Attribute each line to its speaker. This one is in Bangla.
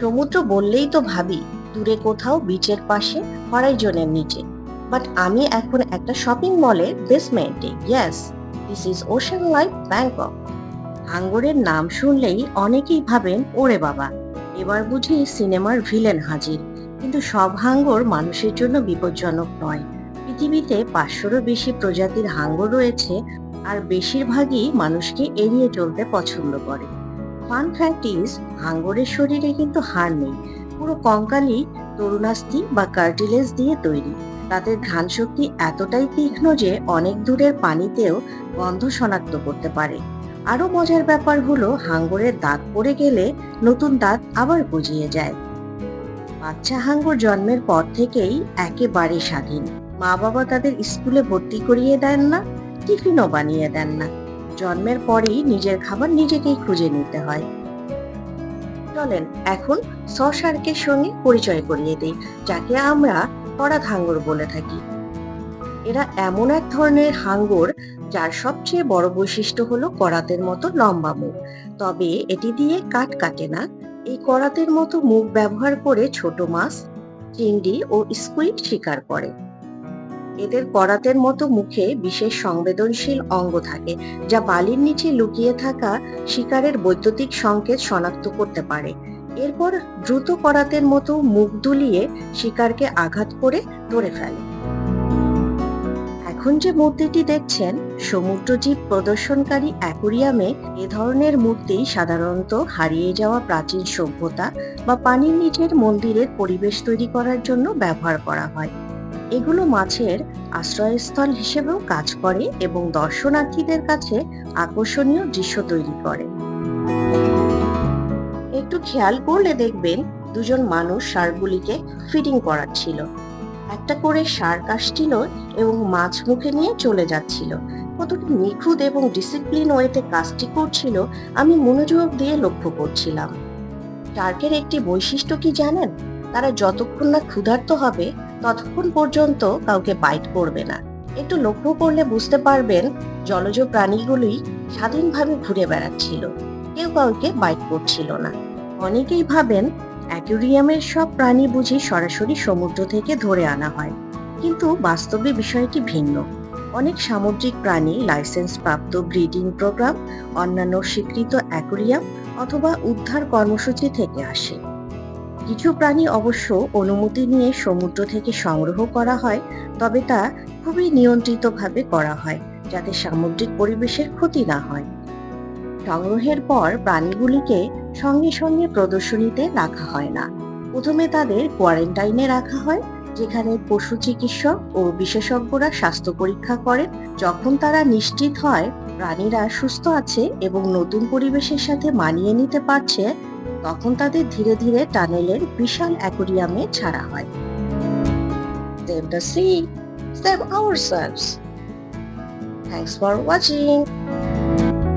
Speaker 1: সমুদ্র বললেই তো ভাবি দূরে কোথাও বিচের পাশে হরাইজনের নিচে, বাট আমি এখন একটা শপিং মলের বেসমেন্টে। Yes, this is ocean life Bangkok. হাঙ্গরের নাম শুনলেই অনেকেই ভাবেন ওরে বাবা, এবার বুঝি সিনেমার ভিলেন হাজির। কিন্তু সব হাঙ্গর মানুষের জন্য বিপজ্জনক নয়। পৃথিবীতে 500-রও বেশি প্রজাতির হাঙ্গর রয়েছে, আর বেশিরভাগই মানুষকে এড়িয়ে চলতে পছন্দ করে। ফান ফ্যাক্ট ইজ, হাঙ্গরের শরীরে কিন্তু হাড় নেই, পুরো কঙ্কালই তরুণাস্থি বা কার্টিলেজ দিয়ে তৈরি। তাদের ঘ্রাণ শক্তি এতটাই তীক্ষ্ণ যে অনেক দূরের পানিতেও গন্ধ শনাক্ত করতে পারে। আরো মজার ব্যাপার হলো, হাঙ্গরের দাঁত পড়ে গেলে নতুন দাঁত আবার গজিয়ে যায়। বাচ্চা হাঙ্গর জন্মের পর থেকেই একেবারে স্বাধীন। মা বাবা তাদের স্কুলে ভর্তি করিয়ে দেন না, টিফিনও বানিয়ে দেন না। জন্মের পরেই নিজের খাবার নিজেকেই খুঁজে নিতে হয়। চলেন এখন শার্কের সঙ্গে পরিচয় করিয়ে দেই, যাকে আমরা করাত হাঙ্গর বলে থাকি। এরা এমন এক ধরনের হাঙ্গর যার সবচেয়ে বড় বৈশিষ্ট্য হলো করাতের মতো লম্বা মুখ। তবে এটি দিয়ে কাট কাটে না। এই করাতের মতো মুখ ব্যবহার করে ছোট মাছ, চিংড়ি ও স্কুইড শিকার করে। এদের করাতের মতো মুখে বিশেষ সংবেদনশীল অঙ্গ থাকে, যা বালির নিচে লুকিয়ে থাকা শিকারের বৈদ্যুতিক সংকেত শনাক্ত করতে পারে। এরপর দ্রুত করাতের মতো মুখ দুলিয়ে শিকারকে আঘাত করে ধরে ফেলে। এখন যে মূর্তিটি দেখছেন, সমুদ্রজীব প্রদর্শনকারী অ্যাকোরিয়ামে এ ধরনের মূর্তি সাধারণত হারিয়ে যাওয়া প্রাচীন সভ্যতা বা পানির নিচের মন্দিরের পরিবেশ তৈরি করার জন্য ব্যবহার করা হয়। এগুলো মাছের আশ্রয়স্থল হিসেবেও কাজ করে এবং দর্শনার্থীদের কাছে আকর্ষণীয় দৃশ্য তৈরি করে। একটু খেয়াল করলে দেখবেন, দুজন মানুষ শার্কগুলিকে ফিডিং করাচ্ছিল। একটা করে শার্ক আসছিল এবং মাছ মুখে নিয়ে চলে যাচ্ছিল। কতটা নিখুঁত এবং ডিসিপ্লিন ওয়েতে কাজটি করছিল আমি মনোযোগ দিয়ে লক্ষ্য করছিলাম। শার্কের একটি বৈশিষ্ট্য কি জানেন? তারা যতক্ষণ না ক্ষুধার্ত হবে ততক্ষণ পর্যন্ত কাউকে বাইট করবে না। একটু লক্ষ্য করলে বুঝতে পারবেন, জলজ প্রাণীগুলোই স্বাধীনভাবে ঘুরে বেড়াচ্ছিল, কেউ কাউকে বাইট করছিল না। অনেকেই ভাবেন অ্যাকোয়ারিয়ামের সব প্রাণী বুঝি সরাসরি সমুদ্র থেকে ধরে আনা হয়, কিন্তু বাস্তবে বিষয়টি ভিন্ন। অনেক সামুদ্রিক প্রাণী লাইসেন্স প্রাপ্ত ব্রিডিং প্রোগ্রাম, অন্যান্য স্বীকৃত অ্যাকোয়ারিয়াম অথবা উদ্ধার কর্মসূচি থেকে আসে। কিছু প্রাণী অবশ্য অনুমতি নিয়ে সমুদ্র থেকে সংগ্রহ করা হয়, তবে তা খুবই নিয়ন্ত্রিতভাবে করা হয় যাতে সামুদ্রিক পরিবেশের ক্ষতি না হয়। সংগ্রহের পর প্রাণীগুলিকে সঙ্গে সঙ্গে প্রদর্শনীতে রাখা হয় না। প্রথমে তাদের কোয়ারেন্টাইনে রাখা হয়, যেখানে পশু চিকিৎসক ও বিশেষজ্ঞরা স্বাস্থ্য পরীক্ষা করেন। যখন তারা নিশ্চিত হয় প্রাণীরা সুস্থ আছে এবং নতুন পরিবেশের সাথে মানিয়ে নিতে পারছে, তখন তাদের ধীরে ধীরে টানেলের বিশাল অ্যাকোয়ারিয়ামে ছাড়া হয়। Save the sea, save ourselves. Thanks for watching.